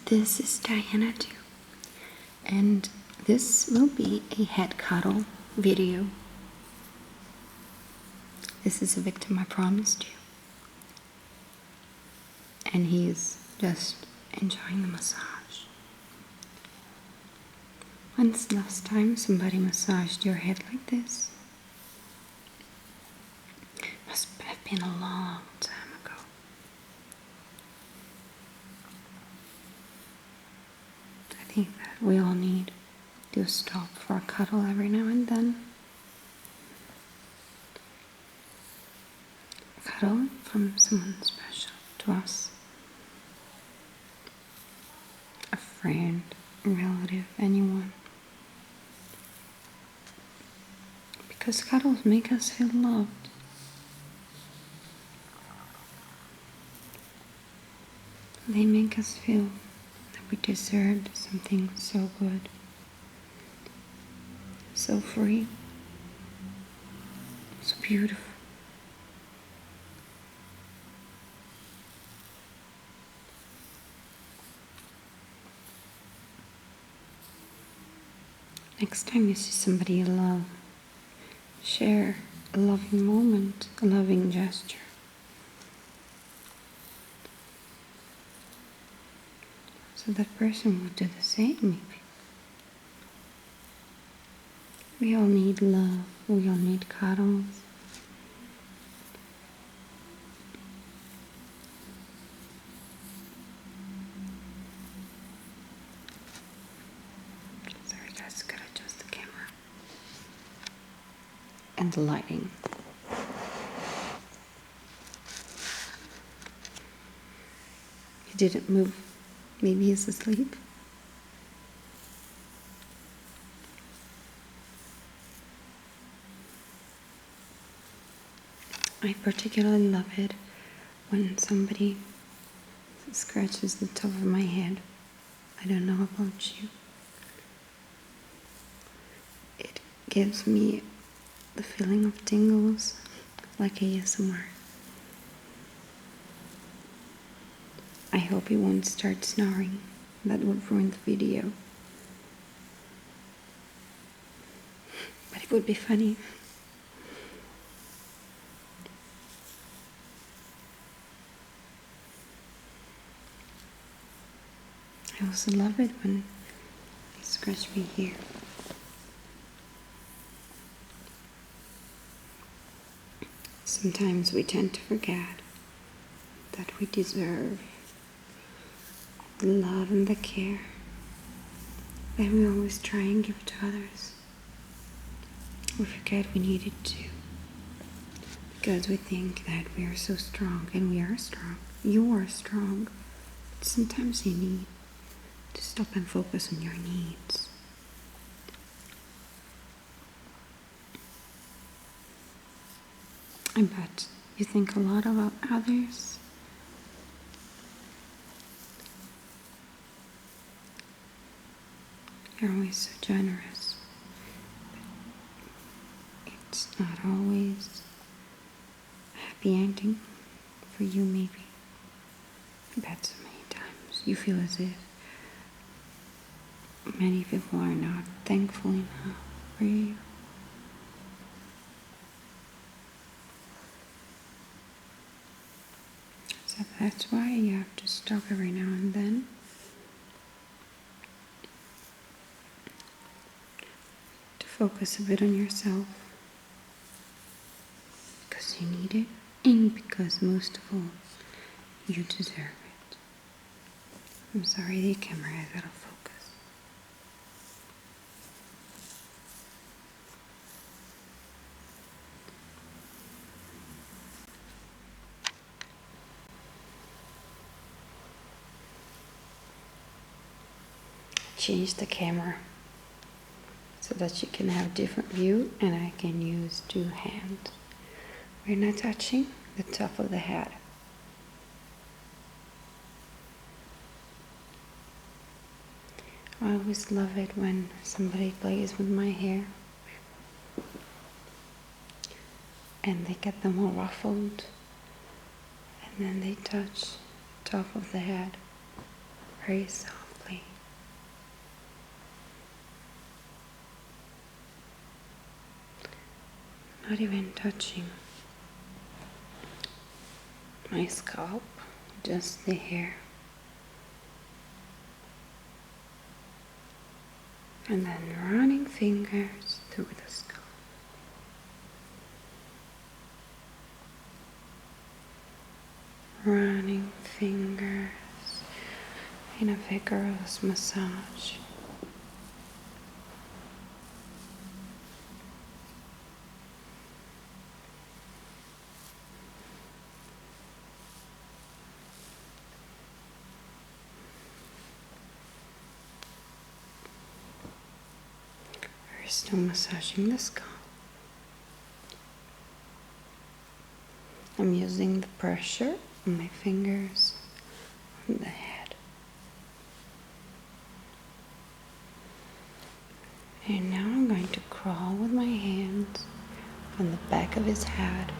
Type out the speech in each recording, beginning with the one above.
This is DianaDew, and this will be a head cuddle video. This is a victim I promised you, and he's just enjoying the massage. When's the last time somebody massaged your head like this? Must have been a long time ago. I think that we all need to stop for a cuddle every now and then. A cuddle from someone special to us. A friend, a relative, anyone. Because cuddles make us feel loved. They make us feel that we deserved something so good, so free, so beautiful. Next time you see somebody you love, share a loving moment, a loving gesture. So that person will do the same, maybe. We all need love, we all need cuddles. Sorry guys, gotta adjust the camera. And the lighting. He didn't move. Maybe he's asleep. I particularly love it when somebody scratches the top of my head. I don't know about you. It gives me the feeling of tingles, like ASMR. I hope he won't start snoring. That would ruin the video. But it would be funny. I also love it when he scratches me here. Sometimes we tend to forget that we deserve the love and the care that we always try and give to others. We forget we need it too, because we think that we are so strong, and we are strong. You are strong, but sometimes you need to stop and focus on your needs. I bet you think a lot about others. You're always so generous. But it's not always a happy ending for you, maybe. I bet so many times you feel as if many people are not thankful enough for you. So that's why you have to stop every now and then. To focus a bit on yourself. Because you need it, and because most of all, you deserve it. I'm sorry, the camera is out of focus. Change the camera so that you can have a different view, and I can use 2 hands. We're not touching the top of the head. I always love it when somebody plays with my hair and they get them all ruffled, and then they touch the top of the head very softly. Not even touching my scalp, just the hair. And then running fingers through the scalp. Running fingers in a vigorous massage. We're still massaging the scalp. I'm using the pressure on my fingers on the head. And now I'm going to crawl with my hands from the back of his head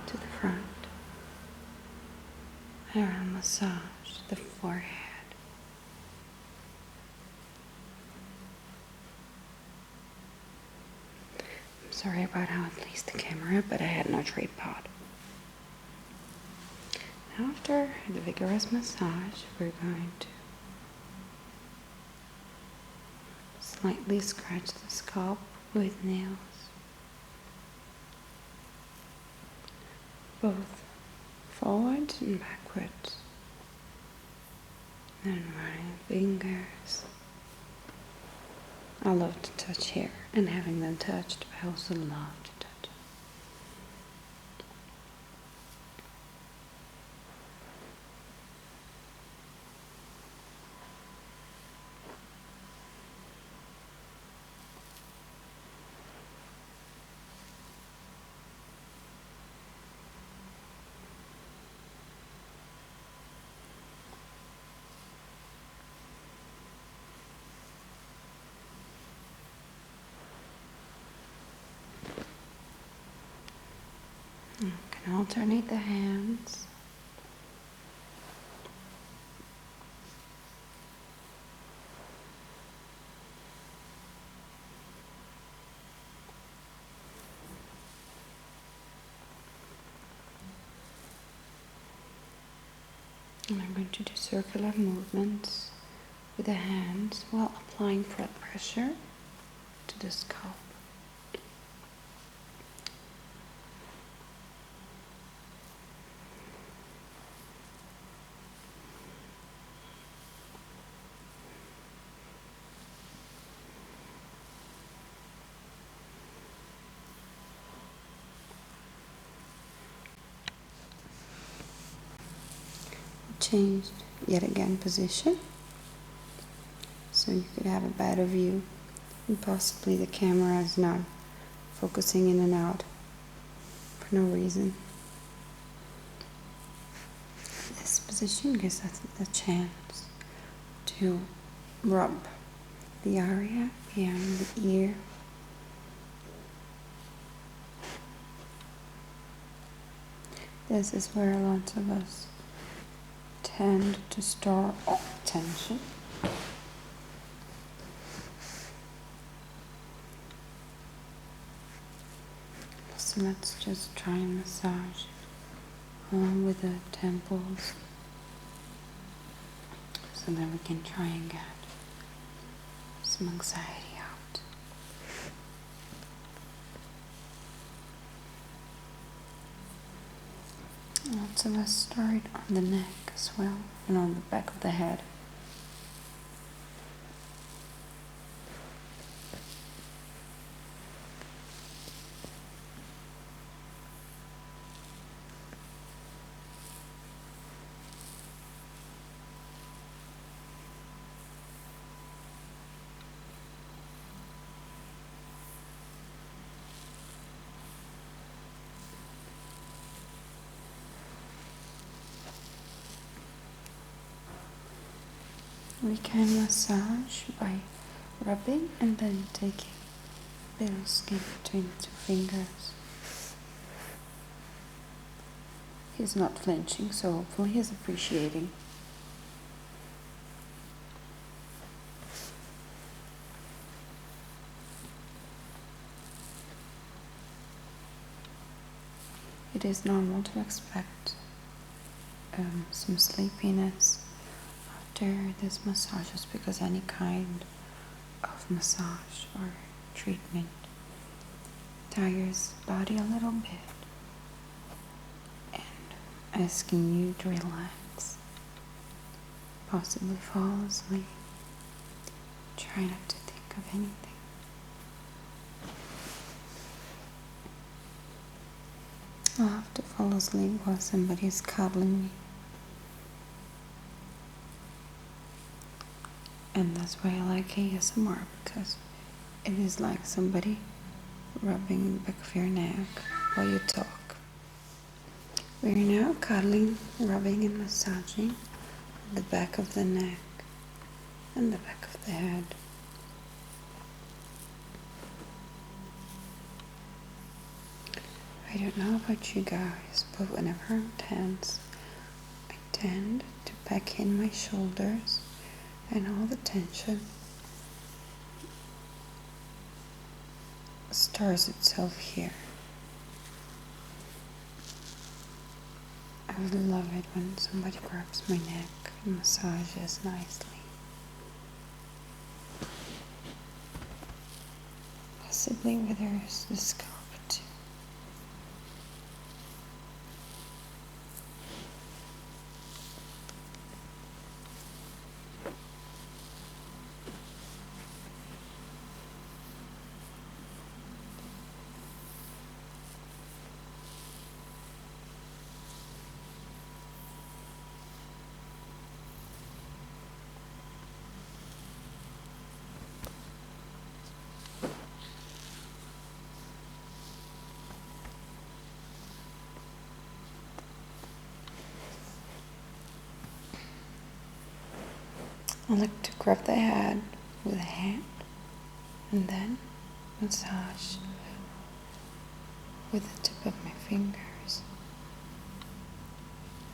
to the front. And I'll massage the forehead. I'm sorry about how I placed the camera, but I had no tripod. After the vigorous massage, we're going to slightly scratch the scalp with nails, both forwards and backwards, and running fingers. I love to touch hair, and having them touched, I also love to touch. You can alternate the hands. And I'm going to do circular movements with the hands while applying pressure to the scalp. Changed yet again position so you could have a better view, and possibly the camera is not focusing in and out for no reason. This position gives us the chance to rub the area behind the ear. This is where lots of us tend to store tension. So let's just try and massage along with the temples so that we can try and get some anxiety out. Lots of us start on the neck as well and on the back of the head. We can massage by rubbing and then taking little skin between the two fingers. He's not flinching, so hopefully he's appreciating. is normal to expect some sleepiness after this massages, because any kind of massage or treatment tires the body a little bit, and asking you to relax, possibly fall asleep. Try not to think of anything. I'll have to fall asleep while somebody is cuddling me. And that's why I like ASMR, because it is like somebody rubbing the back of your neck while you talk. We're now cuddling, rubbing and massaging the back of the neck and the back of the head. I don't know about you guys, but whenever I'm tense, I tend to pack in my shoulders, and all the tension stores itself here. I would love it when somebody grabs my neck and massages nicely. Possibly where there's the scalp too. I like to grab the head with a hand and then massage with the tip of my fingers.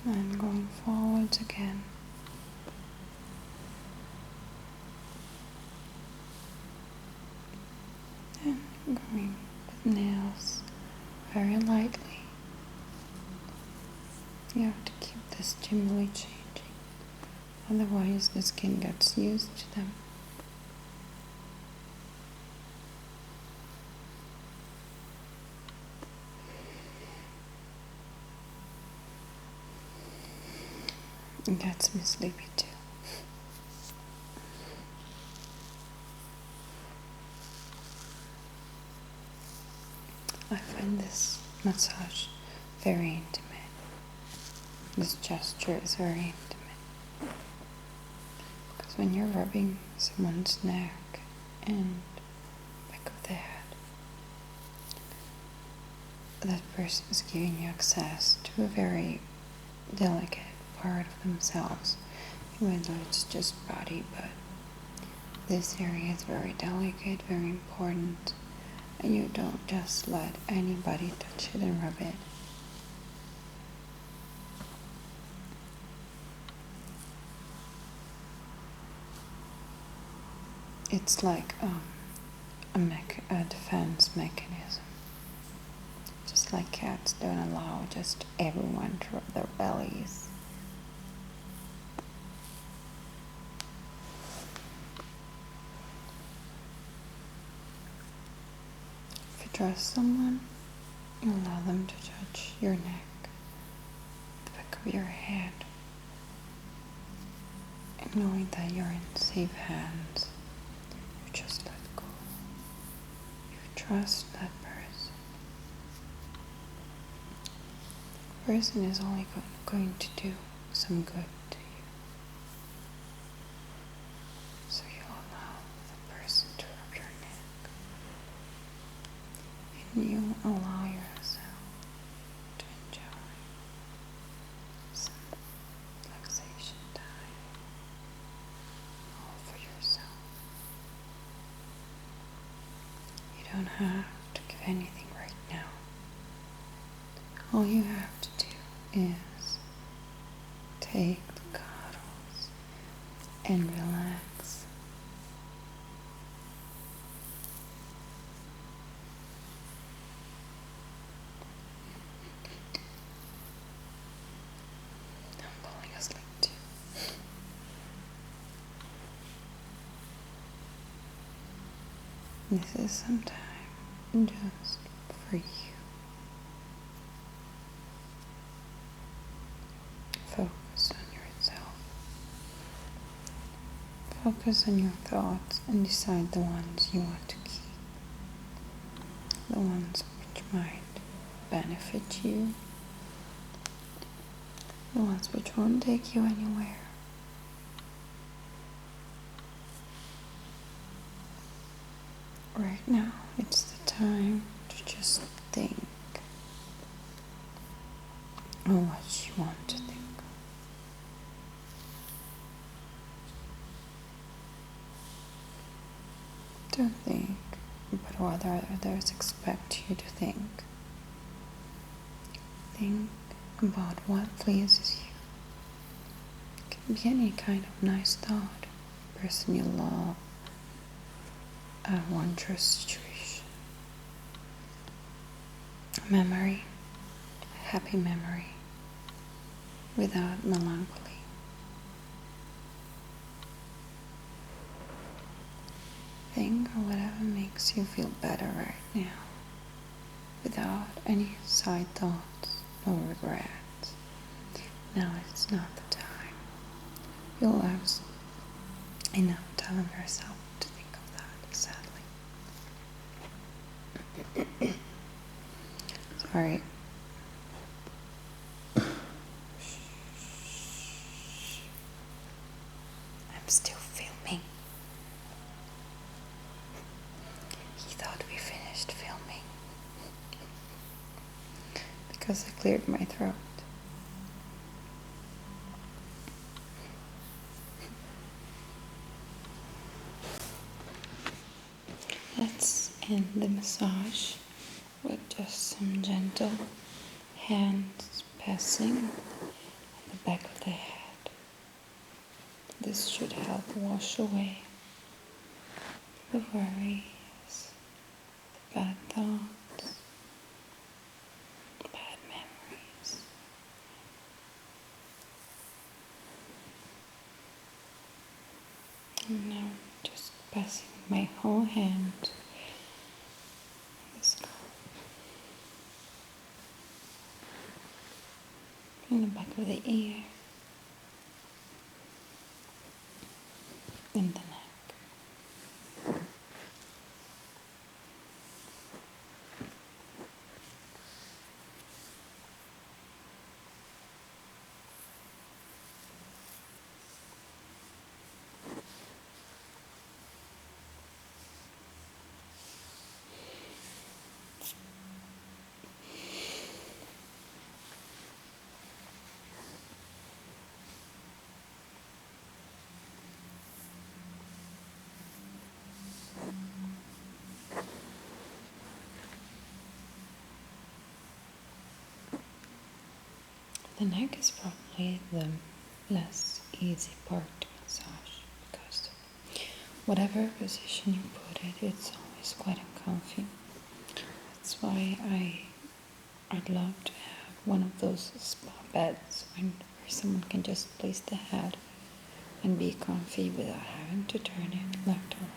And going forwards again. And going with nails very lightly. You have to keep the stimuli changing. Otherwise, the skin gets used to them. It gets me sleepy too. I find this massage very intimate. This gesture is very intimate. Because when you're rubbing someone's neck and back of the head, that person is giving you access to a very delicate part of themselves, even though it's just body, but this area is very delicate, very important, and you don't just let anybody touch it and rub it. It's like a defense mechanism. Just like cats don't allow just everyone to rub their bellies. If you trust someone, you allow them to touch your neck, the back of your head, and knowing that you're in safe hands, you just let go. You trust that person. The person is only going to do some good to you. So you allow the person to rub your neck. And you allow yourself to enjoy some relaxation time, all for yourself. You don't have to give anything right now. All you have to do is take the cuddles and relax. This is some time just for you. Focus on yourself. Focus on your thoughts and decide the ones you want to keep. The ones which might benefit you. The ones which won't take you anywhere. Right now, it's the time to just think on what you want to think. Don't think about what others expect you to think. Think about what pleases you. It can be any kind of nice thought, person you love, a wondrous situation, a memory, a happy memory, without melancholy. Think of whatever makes you feel better right now, without any side thoughts or regrets. Now it's not the time. You'll have enough time yourself to think of that, sadly. Sorry. I'm still filming. He thought we finished filming because I cleared my throat. Let's end the massage with just some gentle hands passing on the back of the head. This should help wash away the worries, the bad thoughts, bad memories. And now just passing my whole hand on the scalp, in the back of the ear, in the neck. The neck is probably the less easy part to massage because whatever position you put it, it's always quite uncomfy. That's why I'd love to have one of those spa beds where someone can just place the head and be comfy without having to turn it left or right.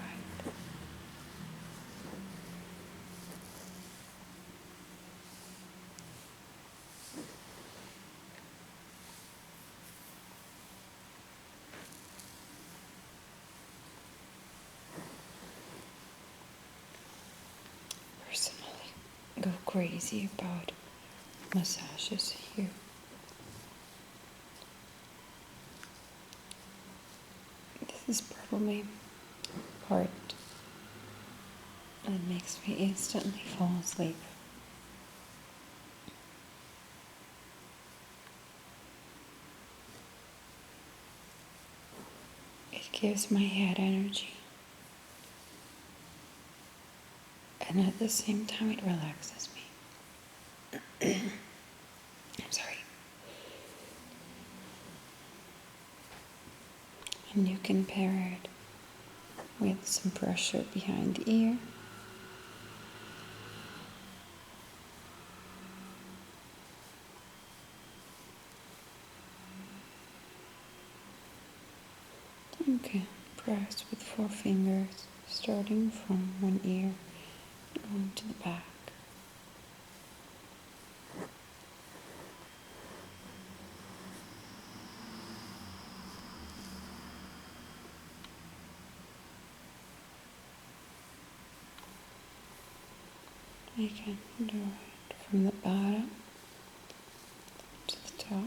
Personally, go crazy about massages here. This is probably part that makes me instantly fall asleep. It gives my head energy, and at the same time it relaxes me. I'm sorry. And you can pair it with some pressure behind the ear. You can press with 4 fingers, starting from one ear, going to the back. I can do it from the bottom to the top.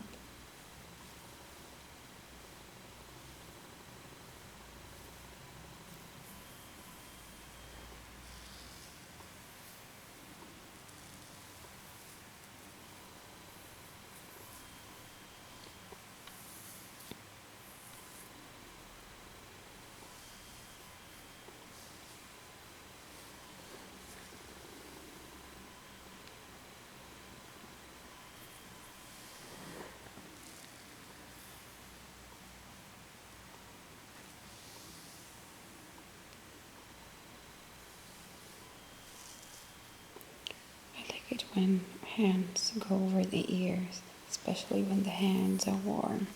I like it when hands go over the ears, especially when the hands are warm.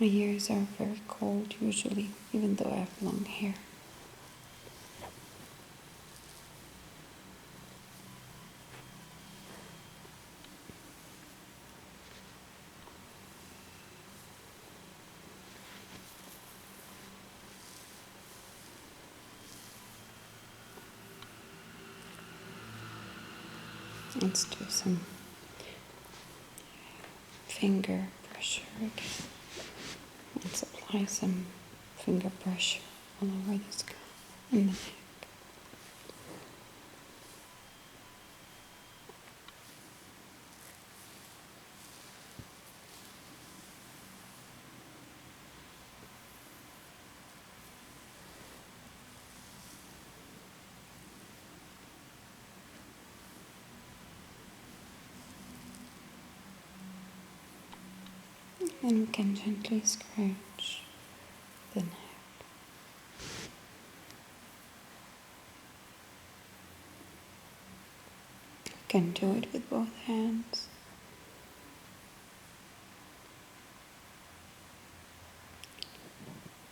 My ears are very cold usually, even though I have long hair. Let's do some finger pressure again. Let's apply some finger pressure all over the scalp and the neck. And we can gently scratch the neck. You can do it with both hands.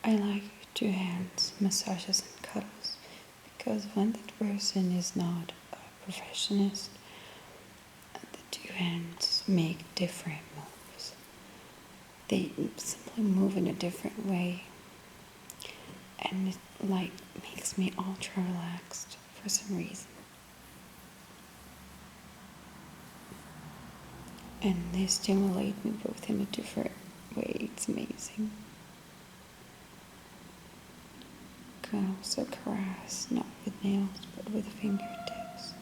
I like two hands massages and cuddles because when that person is not a professionist, the two hands make different moves. They simply move in a different way, and it makes me ultra relaxed for some reason. And they stimulate me both in a different way. It's amazing. Can also caress, not with nails, but with fingertips.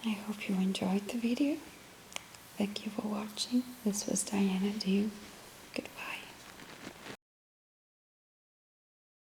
I hope you enjoyed the video. Thank you for watching. This was DianaDew.